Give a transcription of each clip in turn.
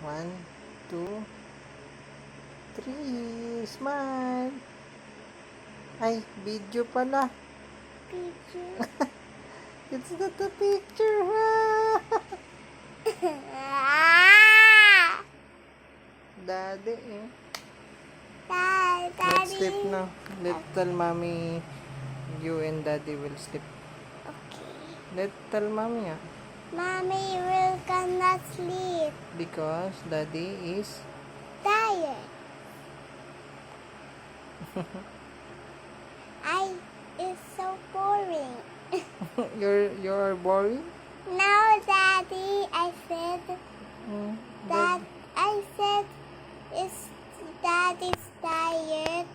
1, 2, 3. Smile. Ay, video pala. Picture. It's not a picture, ha? Daddy, eh. Let's sleep Daddy. now. Let's tell mommy you and daddy will sleep. Okay. Let's tell mommy, ah. Mommy will cannot sleep. Because daddy is... Tired. It's so boring. You're boring? No, Daddy, I said that Daddy's tired.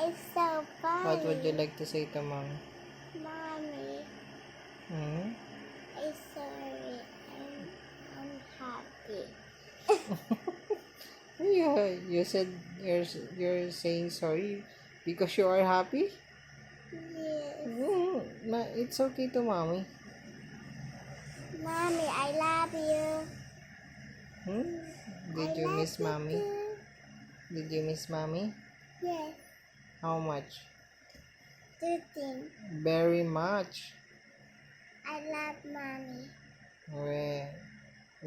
It's so funny. What would you like to say to mommy? Mommy, Hmm? I'm sorry. I'm happy. You said you're saying sorry because you are happy? Yes. It's okay to mommy. Mommy, I love you. Did you miss mommy? Too. Did you miss mommy? Yes. How much? 13. Very much. I love mommy. Well,